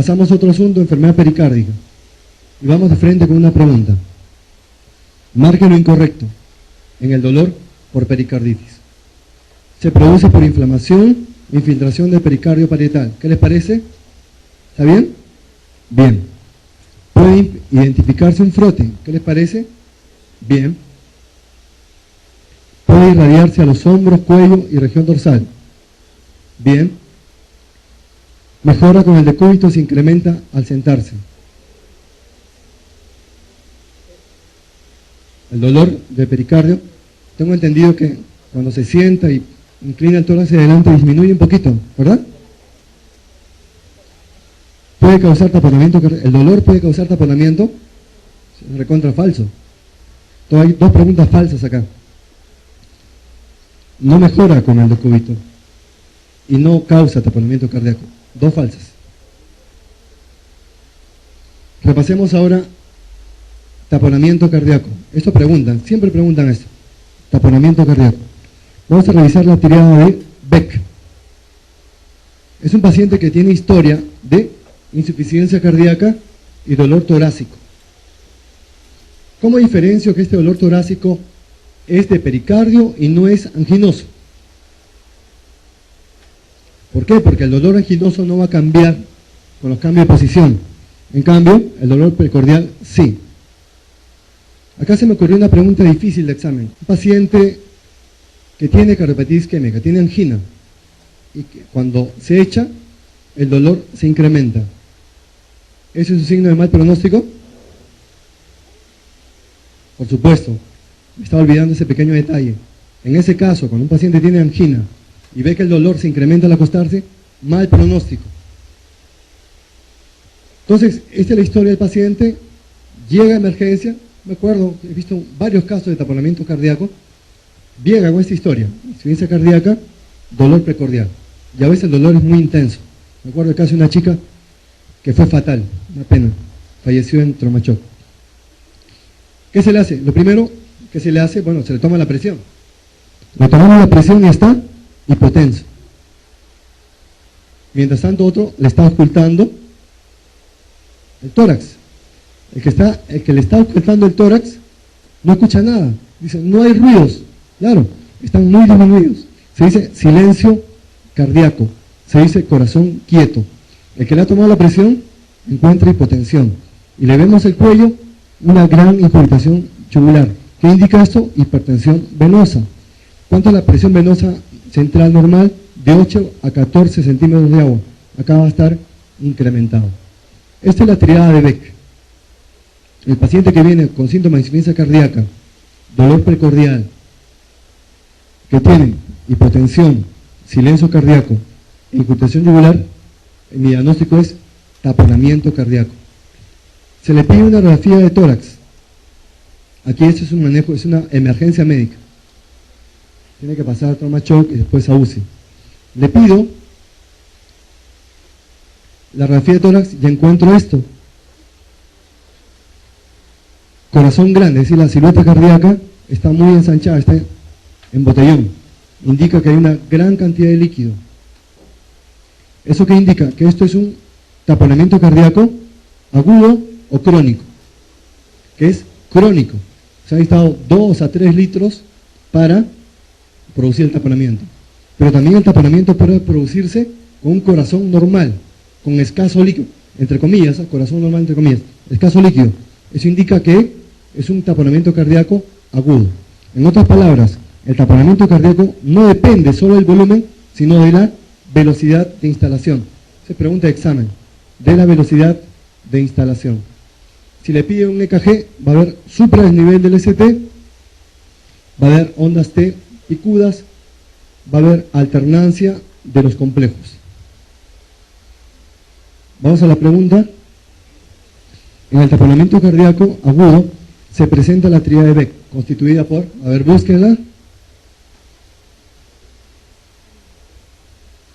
Pasamos a otro asunto, enfermedad pericárdica. Y vamos de frente con una pregunta. Marque lo incorrecto en el dolor por pericarditis. Se produce por inflamación, infiltración del pericardio parietal. ¿Qué les parece? ¿Está bien? Bien. Puede identificarse un frote. ¿Qué les parece? Bien. Puede irradiarse a los hombros, cuello y región dorsal. Bien. Mejora con el decúbito, se incrementa al sentarse. El dolor de pericardio, tengo entendido que cuando se sienta y inclina el tórax hacia adelante disminuye un poquito, ¿verdad? ¿Puede causar taponamiento? ¿El dolor puede causar taponamiento? Es recontra falso. Hay dos preguntas falsas acá. No mejora con el decúbito y no causa taponamiento cardíaco. Dos falsas. Repasemos ahora taponamiento cardíaco. Esto preguntan, siempre preguntan esto. Taponamiento cardíaco. Vamos a revisar la triada de Beck. Es un paciente que tiene historia de insuficiencia cardíaca y dolor torácico. ¿Cómo diferencio que este dolor torácico es de pericardio y no es anginoso? ¿Por qué? Porque el dolor anginoso no va a cambiar con los cambios de posición. En cambio, el dolor pericardial sí. Acá se me ocurrió una pregunta difícil de examen. Un paciente que tiene cardiopatía isquémica, tiene angina, y que cuando se echa, el dolor se incrementa. ¿Eso es un signo de mal pronóstico? Por supuesto. Me estaba olvidando ese pequeño detalle. En ese caso, cuando un paciente tiene angina y ve que el dolor se incrementa al acostarse, mal pronóstico. Entonces, esta es la historia del paciente, llega a emergencia, me acuerdo, he visto varios casos de taponamiento cardíaco, llega con esta historia, insuficiencia cardíaca, dolor precordial, y a veces el dolor es muy intenso. Me acuerdo el caso de una chica que fue fatal, una pena, falleció en traumachoc. ¿Qué se le hace? Lo primero que se le hace, bueno, se le toma la presión. Le tomamos la presión y está hipotenso. Mientras tanto otro le está ocultando el tórax. El que le está ocultando el tórax no escucha nada. Dice, no hay ruidos. Claro, están muy disminuidos. Se dice silencio cardíaco. Se dice corazón quieto. El que le ha tomado la presión encuentra hipotensión. Y le vemos el cuello, una gran incurvación yugular. ¿Qué indica esto? Hipertensión venosa. ¿Cuánto es la presión venosa central normal? De 8 a 14 centímetros de agua. Acá va a estar incrementado. Esta es la triada de Beck. El paciente que viene con síntomas de insuficiencia cardíaca, dolor precordial, que tiene hipotensión, silencio cardíaco e incurvación yugular, mi diagnóstico es taponamiento cardíaco. Se le pide una radiografía de tórax. Aquí esto es un manejo, es una emergencia médica. Tiene que pasar a traumachoc y después a UCI. Le pido la radiografía de tórax y encuentro esto. Corazón grande, es decir, la silueta cardíaca está muy ensanchada, está en botellón. Indica que hay una gran cantidad de líquido. ¿Eso qué indica? Que esto es un taponamiento cardíaco agudo o crónico. Que es crónico. Se han necesitado 2 a 3 litros para producir el taponamiento. Pero también el taponamiento puede producirse con un corazón normal, con escaso líquido, entre comillas, corazón normal entre comillas, escaso líquido. Eso indica que es un taponamiento cardíaco agudo. En otras palabras, el taponamiento cardíaco no depende solo del volumen, sino de la velocidad de instalación. Se pregunta de examen, de la velocidad de instalación. Si le pide un EKG, va a haber supradesnivel del ST, va a haber ondas T picudas, va a haber alternancia de los complejos. Vamos a la pregunta. En el taponamiento cardíaco agudo se presenta la triada de Beck, constituida por, a ver, búsquenla.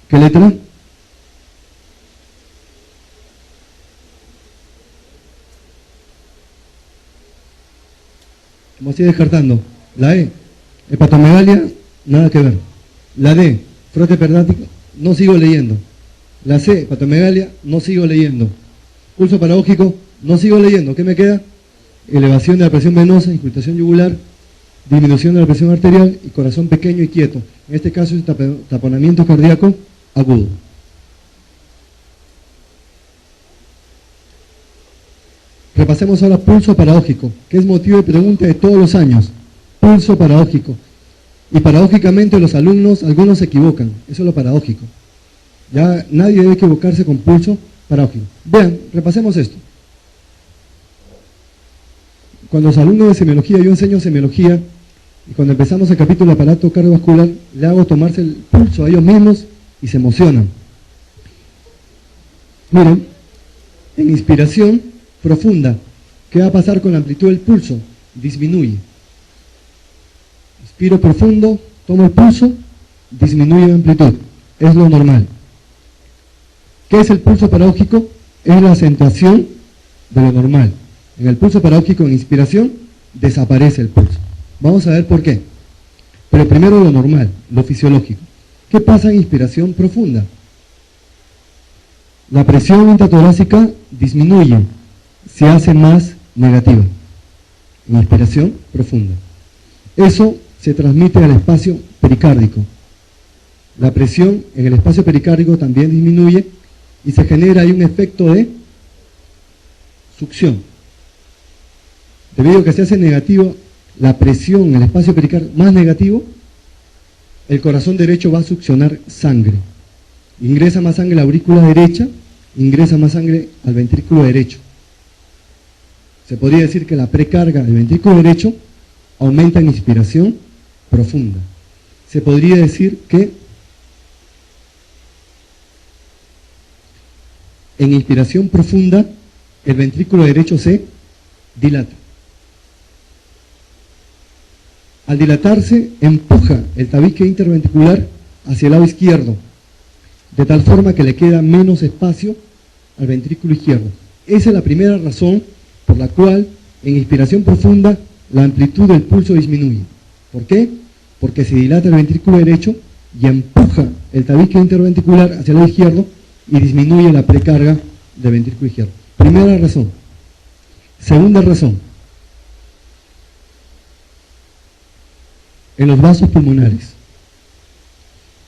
¿Qué letra? Como así descartando. La E, hepatomegalia, nada que ver. La D, frote perdático, no sigo leyendo. La C, hepatomegalia, no sigo leyendo. Pulso paradójico, no sigo leyendo. ¿Qué me queda? Elevación de la presión venosa, incrustación yugular, disminución de la presión arterial y corazón pequeño y quieto. En este caso es taponamiento cardíaco agudo. Repasemos ahora pulso paradójico, que es motivo de pregunta de todos los años. Pulso paradójico. Y paradójicamente los alumnos, algunos se equivocan. Eso es lo paradójico. Ya nadie debe equivocarse con pulso paradójico. Vean, repasemos esto. Cuando los alumnos de semiología, yo enseño semiología, y cuando empezamos el capítulo de aparato cardiovascular, le hago tomarse el pulso a ellos mismos y se emocionan. Miren, en inspiración profunda, ¿qué va a pasar con la amplitud del pulso? Disminuye. Inspiro profundo, tomo el pulso, disminuye la amplitud. Es lo normal. ¿Qué es el pulso paradójico? Es la acentuación de lo normal. En el pulso paradójico, en inspiración, desaparece el pulso. Vamos a ver por qué. Pero primero lo normal, lo fisiológico. ¿Qué pasa en inspiración profunda? La presión intratorácica disminuye, se hace más negativa. En inspiración profunda. Eso se transmite al espacio pericárdico. La presión en el espacio pericárdico también disminuye y se genera ahí un efecto de succión. Debido a que se hace negativo la presión en el espacio pericárdico más negativo, el corazón derecho va a succionar sangre. Ingresa más sangre a la aurícula derecha, ingresa más sangre al ventrículo derecho. Se podría decir que la precarga del ventrículo derecho aumenta en inspiración profunda. Se podría decir que en inspiración profunda el ventrículo derecho se dilata. Al dilatarse, empuja el tabique interventricular hacia el lado izquierdo, de tal forma que le queda menos espacio al ventrículo izquierdo. Esa es la primera razón por la cual en inspiración profunda la amplitud del pulso disminuye. ¿Por qué? Porque se dilata el ventrículo derecho y empuja el tabique interventricular hacia el lado izquierdo y disminuye la precarga del ventrículo izquierdo. Primera razón. Segunda razón. En los vasos pulmonares.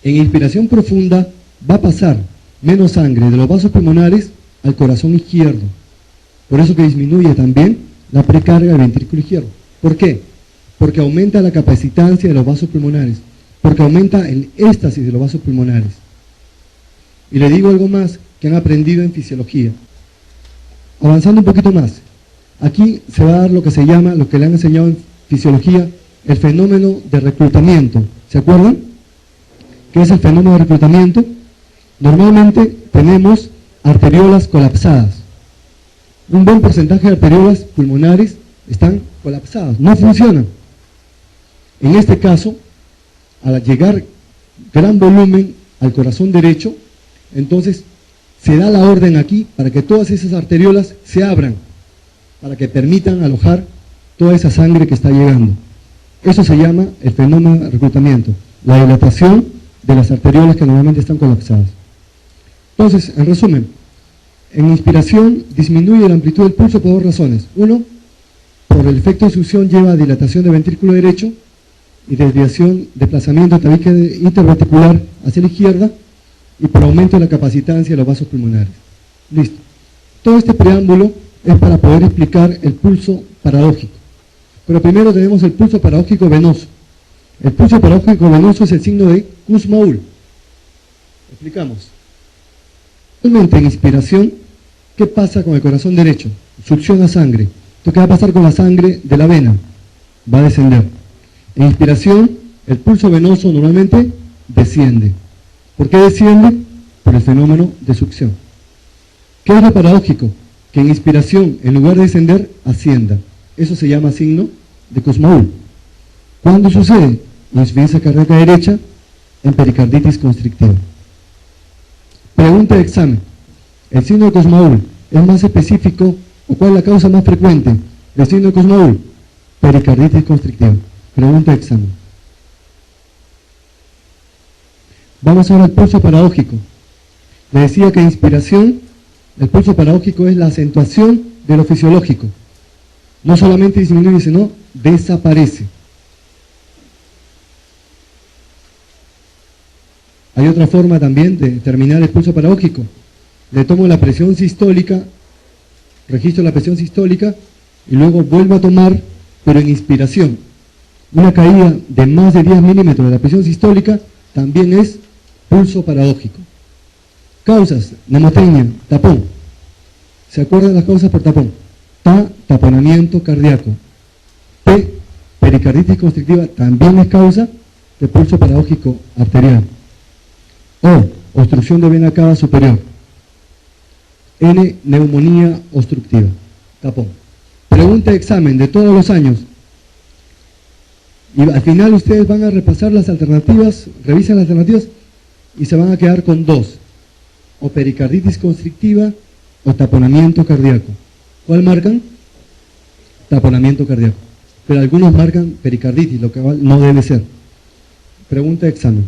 En inspiración profunda va a pasar menos sangre de los vasos pulmonares al corazón izquierdo. Por eso que disminuye también la precarga del ventrículo izquierdo. ¿Por qué? Porque aumenta la capacitancia de los vasos pulmonares, porque aumenta el éxtasis de los vasos pulmonares. Y le digo algo más que han aprendido en fisiología. Avanzando un poquito más, aquí se va a dar lo que se llama, lo que le han enseñado en fisiología, el fenómeno de reclutamiento. ¿Se acuerdan? ¿Qué es el fenómeno de reclutamiento? Normalmente tenemos arteriolas colapsadas. Un buen porcentaje de arteriolas pulmonares están colapsadas, no funcionan. En este caso, al llegar gran volumen al corazón derecho, entonces se da la orden aquí para que todas esas arteriolas se abran, para que permitan alojar toda esa sangre que está llegando. Eso se llama el fenómeno de reclutamiento, la dilatación de las arteriolas que normalmente están colapsadas. Entonces, en resumen, en inspiración disminuye la amplitud del pulso por dos razones. Uno, por el efecto de succión lleva a dilatación del ventrículo derecho y desviación, desplazamiento del tabique interventricular hacia la izquierda y por aumento de la capacitancia de los vasos pulmonares. Listo. Todo este preámbulo es para poder explicar el pulso paradójico. Pero primero tenemos el pulso paradójico venoso. El pulso paradójico venoso es el signo de Kussmaul. Explicamos. Realmente en inspiración, ¿qué pasa con el corazón derecho? Succiona sangre. Entonces, ¿qué va a pasar con la sangre de la vena? Va a descender. En inspiración, el pulso venoso normalmente desciende. ¿Por qué desciende? Por el fenómeno de succión. ¿Qué es lo paradójico? Que en inspiración, en lugar de descender, ascienda. Eso se llama signo de Kussmaul. ¿Cuándo sucede? Insuficiencia cardíaca derecha en pericarditis constrictiva. Pregunta de examen. ¿El signo de Kussmaul es más específico o cuál es la causa más frecuente del signo de Kussmaul? Pericarditis constrictiva. Pregunta de examen. Vamos ahora al pulso paradójico. Le decía que inspiración, el pulso paradójico es la acentuación de lo fisiológico. No solamente disminuye, sino desaparece. Hay otra forma también de determinar el pulso paradójico. Le tomo la presión sistólica, registro la presión sistólica y luego vuelvo a tomar, pero en inspiración. Una caída de más de 10 milímetros de la presión sistólica también es pulso paradójico. Causas: nemotecnia, tapón. ¿Se acuerdan las causas por tapón? Taponamiento cardíaco. P, pericarditis constrictiva, también es causa de pulso paradójico arterial. O, obstrucción de vena cava superior. N, neumonía obstructiva, tapón. Pregunta de examen de todos los años. Y al final ustedes van a repasar las alternativas, revisan las alternativas y se van a quedar con dos: o pericarditis constrictiva o taponamiento cardíaco. ¿Cuál marcan? Taponamiento cardíaco. Pero algunos marcan pericarditis, lo que no debe ser. Pregunta de examen.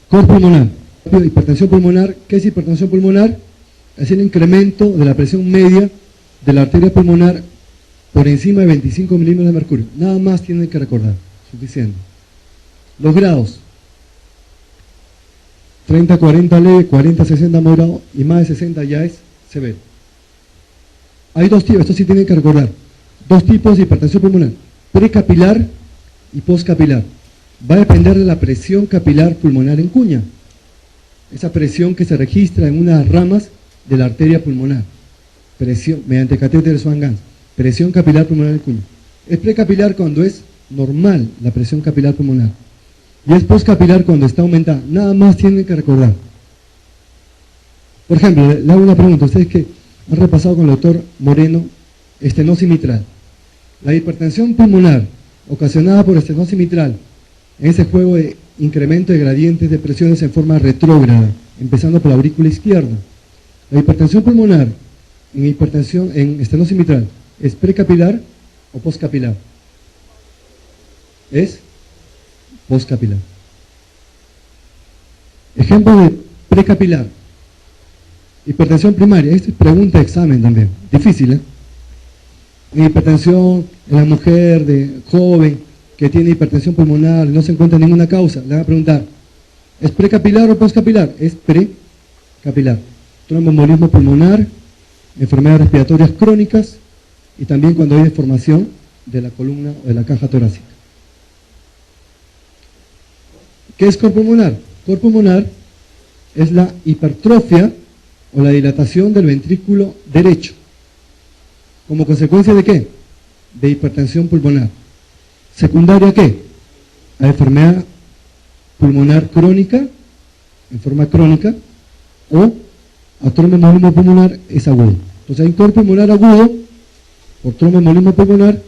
Cor pulmonar. Hipertensión pulmonar. ¿Qué es hipertensión pulmonar? Es el incremento de la presión media de la arteria pulmonar por encima de 25 milímetros de mercurio. Nada más tienen que recordar. Suficiente. Los grados. 30, 40 leve, 40, 60 moderado y más de 60 ya es severo. Hay dos tipos, esto sí tienen que recordar. Dos tipos de hipertensión pulmonar: precapilar y postcapilar. Va a depender de la presión capilar pulmonar en cuña. Esa presión que se registra en unas ramas de la arteria pulmonar. Presión mediante catéter Swan-Ganz. Presión capilar pulmonar en cuña. Es precapilar cuando es normal la presión capilar pulmonar. Y es postcapilar cuando está aumentada. Nada más tienen que recordar. Por ejemplo, le hago una pregunta. Ustedes que han repasado con el doctor Moreno estenosis mitral. La hipertensión pulmonar ocasionada por estenosis mitral, en ese juego de incremento de gradientes de presiones en forma retrógrada, empezando por la aurícula izquierda. La hipertensión pulmonar en estenosis mitral, ¿es precapilar o postcapilar? Es postcapilar. Ejemplo de precapilar. Hipertensión primaria. Esta es pregunta de examen también. Difícil, ¿eh? Hipertensión en la mujer joven que tiene hipertensión pulmonar y no se encuentra ninguna causa. Le van a preguntar, ¿es precapilar o postcapilar? Es precapilar. Tromboembolismo pulmonar, enfermedades respiratorias crónicas y también cuando hay deformación de la columna o de la caja torácica. ¿Qué es cor pulmonar? Cor pulmonar es la hipertrofia o la dilatación del ventrículo derecho. ¿Como consecuencia de qué? De hipertensión pulmonar. ¿Secundaria a qué? A enfermedad pulmonar crónica, en forma crónica, o a tromboembolismo pulmonar es agudo. Entonces hay cor pulmonar agudo por tromboembolismo pulmonar,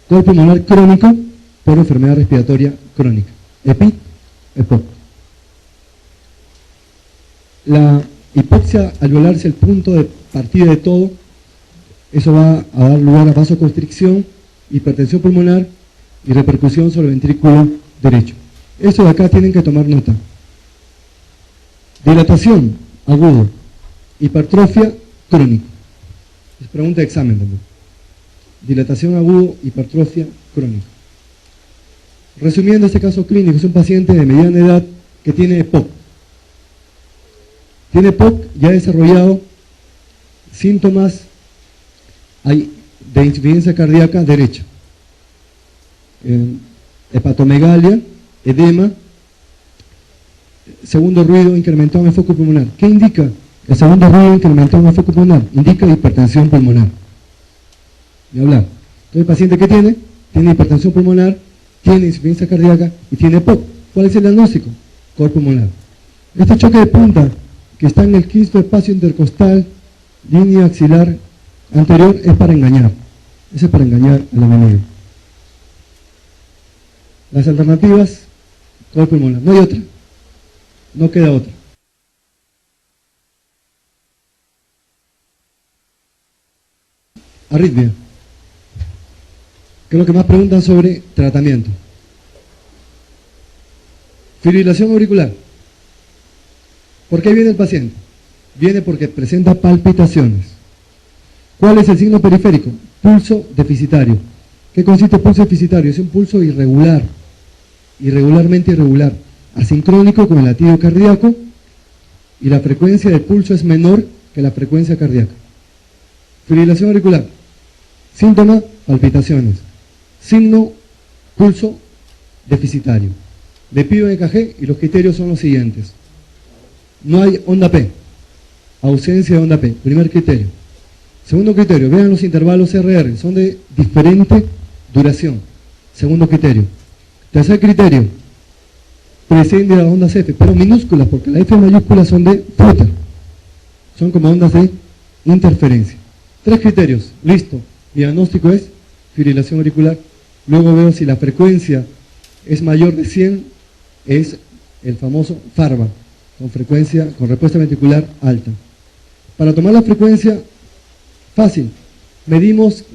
cor pulmonar crónico por enfermedad respiratoria crónica. EPOC. La hipoxia alveolar es el punto de partida de todo. Eso va a dar lugar a vasoconstricción, hipertensión pulmonar y repercusión sobre el ventrículo derecho. Eso de acá tienen que tomar nota. Dilatación, agudo. Hipertrofia, crónico. Es pregunta de examen también. Dilatación agudo, hipertrofia, crónico. Resumiendo este caso clínico, es un paciente de mediana edad que tiene EPOC. Tiene EPOC, ya ha desarrollado síntomas de insuficiencia cardíaca derecha. Hepatomegalia, edema, segundo ruido incrementado en el foco pulmonar. ¿Qué indica el segundo ruido incrementado en el foco pulmonar? Indica hipertensión pulmonar. Ni hablar. Entonces, ¿el paciente qué tiene? Tiene hipertensión pulmonar, tiene insuficiencia cardíaca y tiene EPOC. ¿Cuál es el diagnóstico? Cor pulmonar. Este choque de punta que está en el quinto espacio intercostal, línea axilar anterior, es para engañar. Ese es para engañar al enemigo. Las alternativas, cor pulmonar. No hay otra. No queda otra. Arritmia. ¿Qué es lo que más preguntan sobre tratamiento? Fibrilación auricular. ¿Por qué viene el paciente? Viene porque presenta palpitaciones. ¿Cuál es el signo periférico? Pulso deficitario. ¿Qué consiste el pulso deficitario? Es un pulso irregular, irregularmente irregular, asincrónico con el latido cardíaco, y la frecuencia del pulso es menor que la frecuencia cardíaca. Fibrilación auricular. Síntoma, palpitaciones. Signo, pulso deficitario. Le pido EKG y los criterios son los siguientes. No hay onda P. Ausencia de onda P. Primer criterio. Segundo criterio, vean los intervalos RR, son de diferente duración. Segundo criterio. Tercer criterio, presente las ondas F, pero minúsculas, porque las F mayúsculas son de flutter. Son como ondas de interferencia. Tres criterios, listo. Mi diagnóstico es fibrilación auricular. Luego veo si la frecuencia es mayor de 100, es el famoso FARVA, con respuesta ventricular alta. Para tomar la frecuencia, fácil, medimos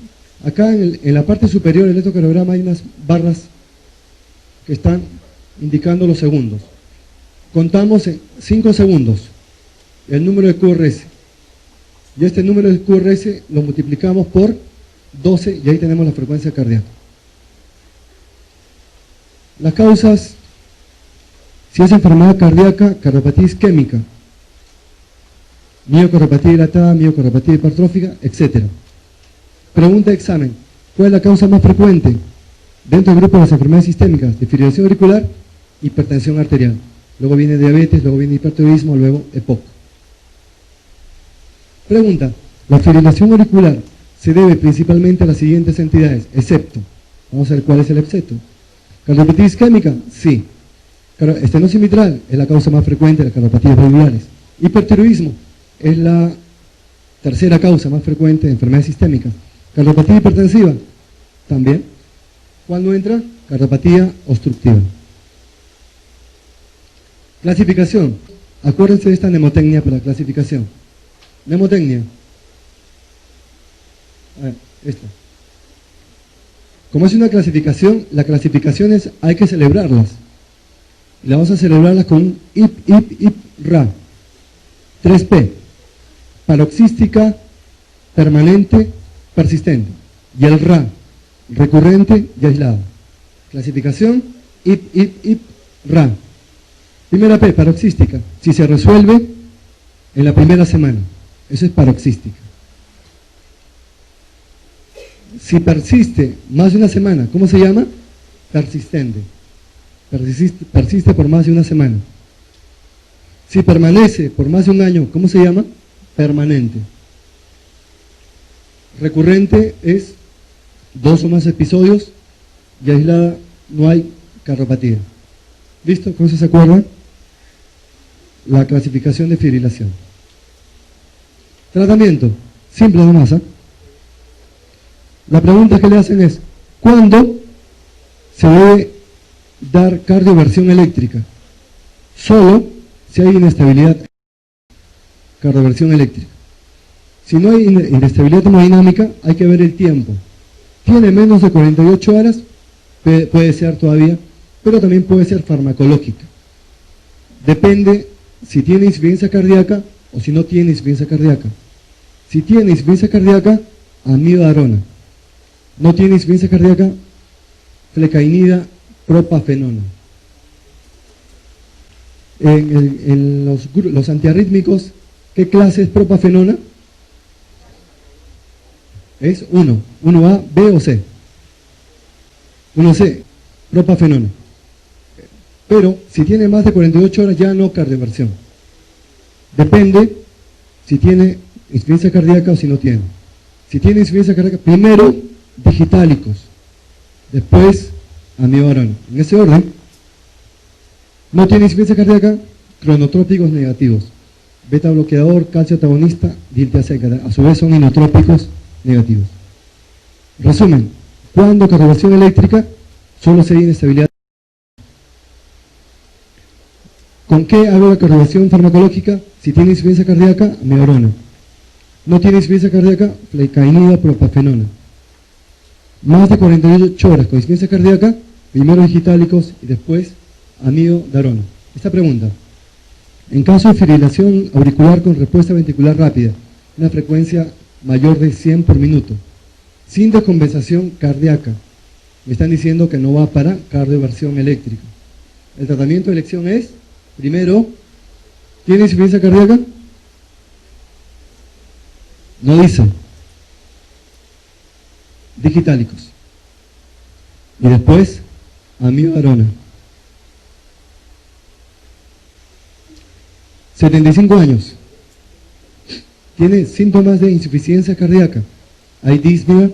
acá en la parte superior del electrocardiograma, hay unas barras que están indicando los segundos. Contamos en 5 segundos el número de QRS, y este número de QRS lo multiplicamos por 12 y ahí tenemos la frecuencia cardíaca. Las causas, si es enfermedad cardíaca, cardiopatía isquémica, miocardiopatía dilatada, miocardiopatía hipertrófica, etc. Pregunta de examen, ¿cuál es la causa más frecuente dentro del grupo de las enfermedades sistémicas? De fibrilación auricular, hipertensión arterial. Luego viene diabetes, luego viene hipertiroidismo, luego EPOC. Pregunta, la fibrilación auricular se debe principalmente a las siguientes entidades, excepto. Vamos a ver cuál es el excepto. ¿Cardiopatía isquémica? Sí. Estenosis mitral es la causa más frecuente de las cardiopatías valvulares. Hipertiroidismo es la tercera causa más frecuente de enfermedades sistémicas. Cardiopatía hipertensiva, también. ¿Cuándo entra? Cardiopatía obstructiva. Clasificación. Acuérdense de esta mnemotecnia para la clasificación. Mnemotecnia. A ver, esta. Como es una clasificación, las clasificaciones hay que celebrarlas. Y las vamos a celebrarlas con un IP-IP-IP-RA. 3P. Paroxística, permanente, persistente. Y el RA, recurrente y aislado. Clasificación, IP-IP-IP-RA. Primera P, paroxística. Si se resuelve en la primera semana. Eso es paroxística. Si persiste más de una semana, ¿cómo se llama? Persistente. Persiste por más de una semana. Si permanece por más de un año, ¿cómo se llama? Permanente. Recurrente es 2 o más episodios y aislada no hay cardiopatía. ¿Listo? ¿Cómo se acuerdan? La clasificación de fibrilación. Tratamiento. Simple de masa. La pregunta que le hacen es, ¿cuándo se debe dar cardioversión eléctrica? Solo si hay inestabilidad. Cardioversión eléctrica. Si no hay inestabilidad hemodinámica, hay que ver el tiempo. Tiene menos de 48 horas, puede ser todavía, pero también puede ser farmacológica. Depende si tiene insuficiencia cardíaca o si no tiene insuficiencia cardíaca. Si tiene insuficiencia cardíaca, amiodarona. No tiene insuficiencia cardíaca, flecainida, propafenona. En los antiarrítmicos, ¿qué clase es propafenona? Es 1A, B o C. 1C, propafenona. Pero si tiene más de 48 horas ya no cardioversión. Depende si tiene insuficiencia cardíaca o si no tiene. Si tiene insuficiencia cardíaca, primero digitálicos, después amiodarona. En ese orden. No tiene insuficiencia cardíaca, cronotrópicos negativos. Beta bloqueador, calcio antagonista, diltiazida. A su vez son inotrópicos negativos. Resumen, cuando cardioversión eléctrica, solo se hay inestabilidad. ¿Con qué hago la cardioversión farmacológica? Si tiene insuficiencia cardíaca, amiodarona. No tiene insuficiencia cardíaca, flecainida, propafenona. Más de 48 horas con insuficiencia cardíaca, primero digitálicos y después amiodarona. Esta pregunta, En caso de fibrilación auricular con respuesta ventricular rápida, una frecuencia mayor de 100 por minuto, sin descompensación cardíaca, me están diciendo que no va para cardioversión eléctrica. El tratamiento de elección es, primero, ¿tiene insuficiencia cardíaca? No dice. Digitálicos. Y después, amiodarona. 75 años. Tiene síntomas de insuficiencia cardíaca. Hay disnea,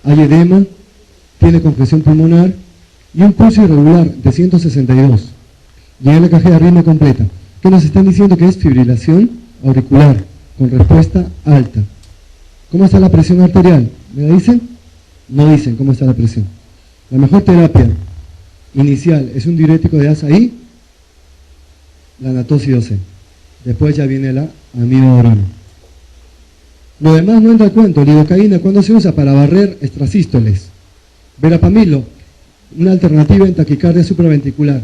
hay edema, tiene congestión pulmonar y un pulso irregular de 162. Y en la caja de arritmia completa. ¿Qué nos están diciendo? Que es fibrilación auricular con respuesta alta. ¿Cómo está la presión arterial? ¿Me la dicen? No dicen cómo está la presión. La mejor terapia inicial es un diurético de asa y la anatócido-C. Después ya viene la amiodarona. Lo demás no entra al cuento. Lidocaína, ¿cuándo se usa? Para barrer extrasístoles. Verapamilo, una alternativa en taquicardia supraventricular.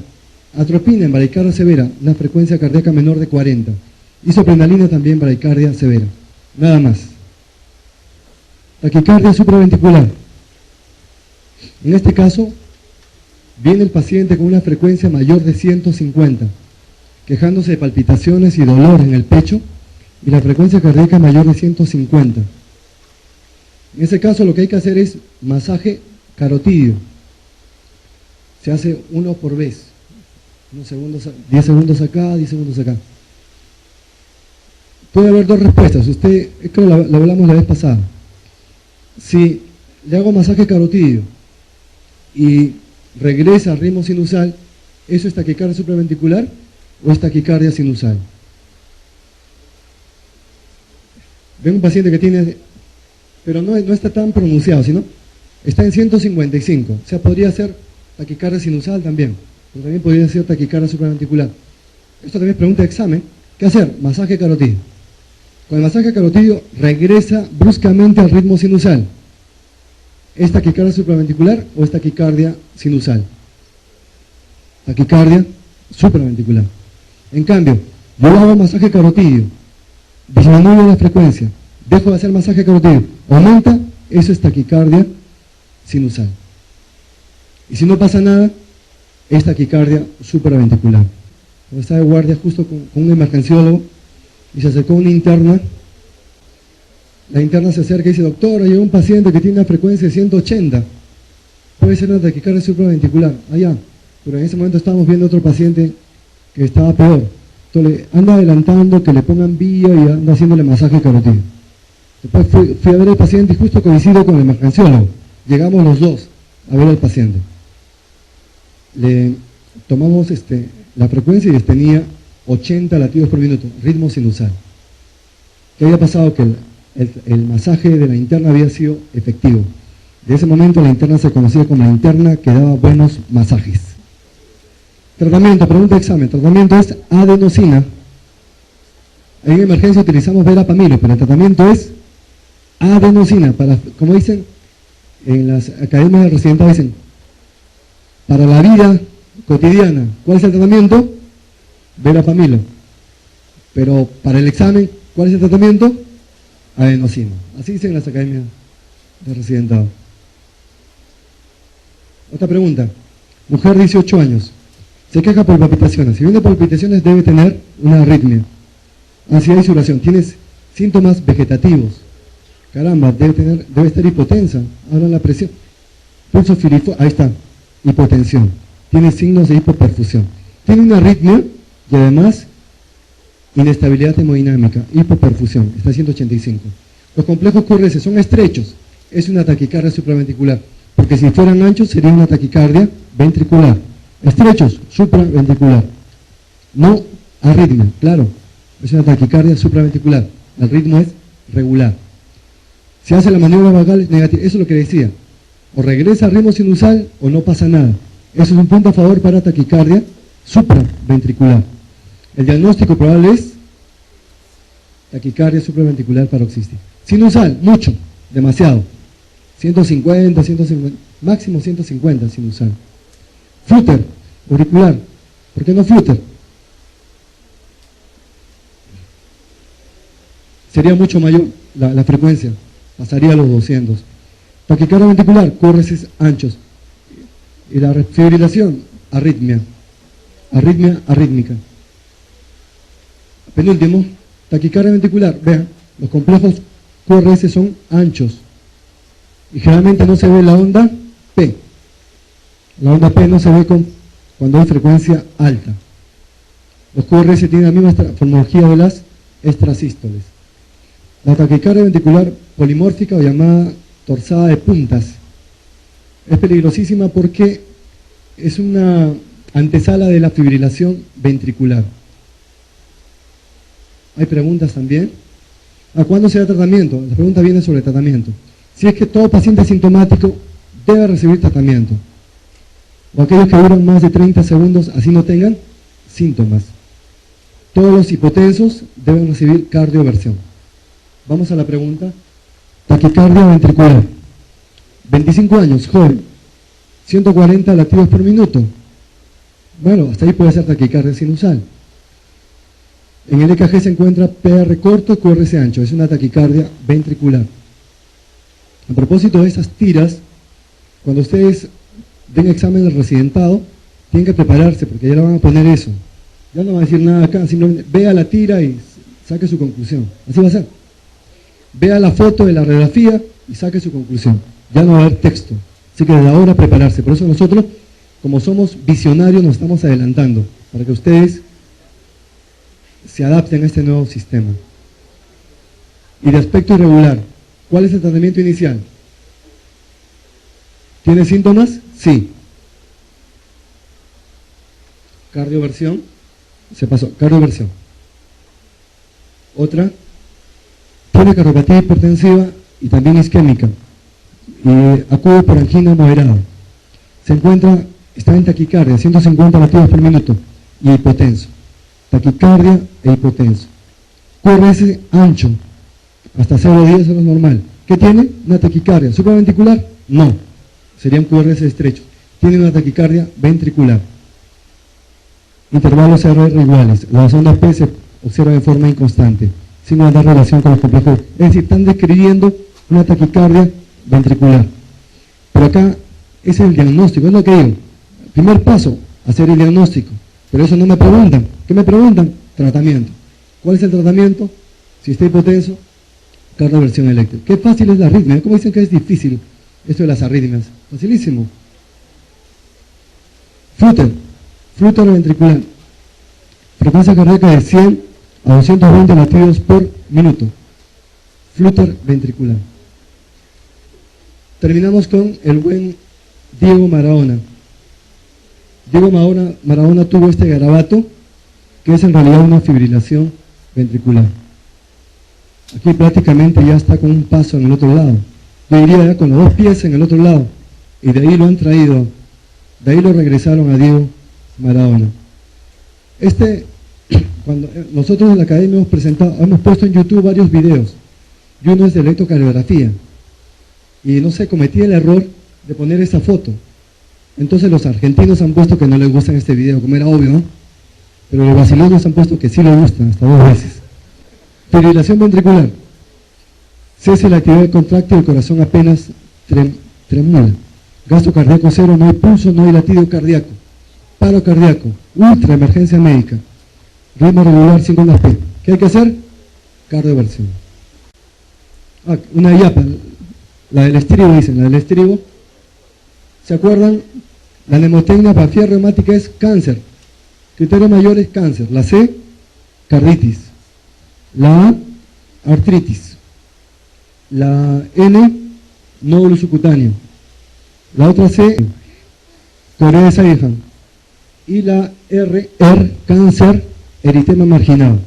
Atropina en bradicardia severa, una frecuencia cardíaca menor de 40. Isoprenalina también en bradicardia severa. Nada más. Taquicardia supraventricular. En este caso, viene el paciente con una frecuencia mayor de 150, quejándose de palpitaciones y dolor en el pecho, y la frecuencia cardíaca mayor de 150. En ese caso lo que hay que hacer es masaje carotidio. Se hace uno por vez. 10 segundos acá, 10 segundos acá. Puede haber dos respuestas. Usted, creo que lo hablamos la vez pasada. Si le hago masaje carotidio y regresa al ritmo sinusal, ¿eso es taquicardia supraventricular o es taquicardia sinusal? Ven un paciente que tiene, pero no está tan pronunciado, sino está en 155. O sea, podría ser taquicardia sinusal también, pero también podría ser taquicardia supraventricular. Esto también es pregunta de examen. ¿Qué hacer? Masaje carotidio. Con el masaje carotidio regresa bruscamente al ritmo sinusal. ¿Es taquicardia supraventricular o es taquicardia sinusal? Taquicardia supraventricular. En cambio, yo hago masaje carotidio, disminuyo la frecuencia, dejo de hacer masaje carotidio, aumenta, eso es taquicardia sinusal. Y si no pasa nada, es taquicardia supraventricular. Cuando estaba de guardia justo con un emergenciólogo y se acercó una interna, la interna se acerca y dice: doctora, llegó un paciente que tiene una frecuencia de 180, puede ser una taquicardia supraventricular, allá. Pero en ese momento estábamos viendo otro paciente que estaba peor. Entonces anda adelantando que le pongan vía y anda haciéndole masaje carotidio. Después fui a ver al paciente y justo coincido con el emergenciólogo. Llegamos los dos a ver al paciente. Le tomamos la frecuencia y tenía 80 latidos por minuto, ritmo sinusal. ¿Qué había pasado? Que el masaje de la interna había sido efectivo. De ese momento la interna se conocía como la interna que daba buenos masajes. Tratamiento, pregunta de examen. Tratamiento es adenosina. En emergencia utilizamos verapamilo, pero el tratamiento es adenosina. Como dicen en las academias de residentes, dicen, para la vida cotidiana, ¿cuál es el tratamiento? Verapamilo. Pero para el examen, ¿cuál es el tratamiento? Adenosina. Así dicen las academias de residentado. Otra pregunta. Mujer de 18 años. Se queja por palpitaciones. Si viene por palpitaciones, debe tener una arritmia. Ansiedad y sudoración. Tienes síntomas vegetativos. Caramba, debe estar hipotensa. Ahora la presión. Pulso ahí está. Hipotensión. Tiene signos de hipoperfusión. Tiene una arritmia y además inestabilidad hemodinámica, hipoperfusión. Está a 185. Los complejos QRS son estrechos. Es una taquicardia supraventricular. Porque si fueran anchos, sería una taquicardia ventricular. Estrechos, supraventricular. No arritmia, claro. Es una taquicardia supraventricular. El ritmo es regular. Si hace la maniobra vagal es negativa. Eso es lo que decía. O regresa al ritmo sinusal o no pasa nada. Eso es un punto a favor para taquicardia supraventricular. El diagnóstico probable es taquicardia supraventricular paroxística. Sinusal, mucho, demasiado. 150, máximo 150 sinusal. Flutter, auricular. ¿Por qué no flutter? sería mucho mayor la frecuencia, pasaría a los 200. Taquicardia ventricular, QRS anchos. Y la fibrilación, arritmia. Arritmia arrítmica. Penúltimo, taquicardia ventricular. Vean, los complejos QRS son anchos. Y generalmente no se ve la onda P. La onda P no se ve cuando hay frecuencia alta. Los QRS tienen la misma formología de las extrasístoles. La taquicardia ventricular polimórfica o llamada torsada de puntas es peligrosísima porque es una antesala de la fibrilación ventricular. Hay preguntas también. ¿A cuándo se da tratamiento? La pregunta viene sobre tratamiento. Si es que todo paciente asintomático debe recibir tratamiento. O aquellos que duran más de 30 segundos así no tengan síntomas. Todos los hipotensos deben recibir cardioversión. Vamos a la pregunta. Taquicardia ventricular. 25 años, joven. 140 latidos por minuto. Bueno, hasta ahí puede ser taquicardia sinusal. En el EKG se encuentra PR corto y QRS ancho. Es una taquicardia ventricular. A propósito de esas tiras, cuando ustedes den examen del residentado, tienen que prepararse porque ya le van a poner eso. Ya no va a decir nada acá, simplemente vea la tira y saque su conclusión. Así va a ser. Vea la foto de la radiografía y saque su conclusión. Ya no va a haber texto. Así que desde ahora prepararse. Por eso nosotros, como somos visionarios, nos estamos adelantando para que ustedes se adapten a este nuevo sistema. Y de aspecto irregular, ¿cuál es el tratamiento inicial? ¿Tiene síntomas? Sí. Cardioversión. Se pasó. Cardioversión. Otra. Tiene cardiopatía hipertensiva y también isquémica. Y acude por angina moderada. Se encuentra, está en taquicardia, 150 latidos por minuto y hipotenso. Taquicardia e hipotenso. QRS ancho, hasta 0,10 es lo normal. ¿Qué tiene? Una taquicardia. ¿Supraventricular? No. Sería un QRS estrecho. Tiene una taquicardia ventricular. Intervalos RR iguales. Las ondas P se observan de forma inconstante, sin guardar relación con los complejos. Es decir, están describiendo una taquicardia ventricular. Pero acá ese es el diagnóstico, es lo que digo. Primer paso, hacer el diagnóstico. Pero eso no me preguntan. ¿Qué me preguntan? Tratamiento. ¿Cuál es el tratamiento? Si está hipotenso, cardioversión eléctrica. Qué fácil es la arritmia. ¿Cómo dicen que es difícil esto de las arritmias? Facilísimo. Flutter ventricular. Frecuencia cardíaca de 100 a 220 latidos por minuto. Flutter ventricular. Terminamos con el buen Diego Maradona. Diego Maradona tuvo este garabato, que es en realidad una fibrilación ventricular. Aquí prácticamente ya está con un paso en el otro lado. Yo diría ya con los dos pies en el otro lado. Y de ahí lo han traído, de ahí lo regresaron a Diego Maradona. Cuando nosotros en la academia hemos puesto en YouTube varios videos, y uno es de electrocardiografía. Y no sé, cometí el error de poner esa foto. Entonces los argentinos han puesto que no les gustan este video, como era obvio, ¿no? Pero los brasileños han puesto que sí les gustan, hasta 2 veces. Fibrilación ventricular. Cese la actividad contráctil del corazón apenas tremula. Gasto cardíaco cero, no hay pulso, no hay latido cardíaco. Paro cardíaco, ultra emergencia médica. Ritmo regular 5 ondas P. ¿Qué hay que hacer? Cardioversión. Una IAPA, la del estribo, dicen, la del estribo. ¿Se acuerdan? La mnemotecnia para fiebre reumática es cáncer. Criterio mayor es cáncer. La C, carditis. La A, artritis. La N, nódulo subcutáneo. La otra C, Corea de Saihan. Y la R, cáncer, eritema marginado.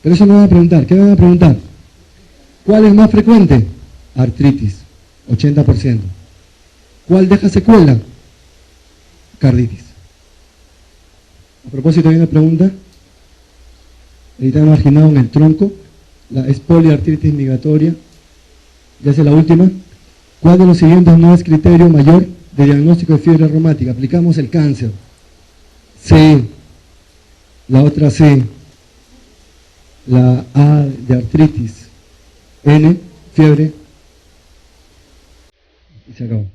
Pero eso no van a preguntar. ¿Qué van a preguntar? ¿Cuál es más frecuente? Artritis, 80%. ¿Cuál deja secuela? Carditis. A propósito, hay una pregunta. Eritema marginado en el tronco. Es poliartritis migratoria. Ya sé la última. ¿Cuál de los siguientes no es criterio mayor de diagnóstico de fiebre reumática? Aplicamos el cáncer. C. La otra C. la A de artritis, N, fiebre, y se acabó.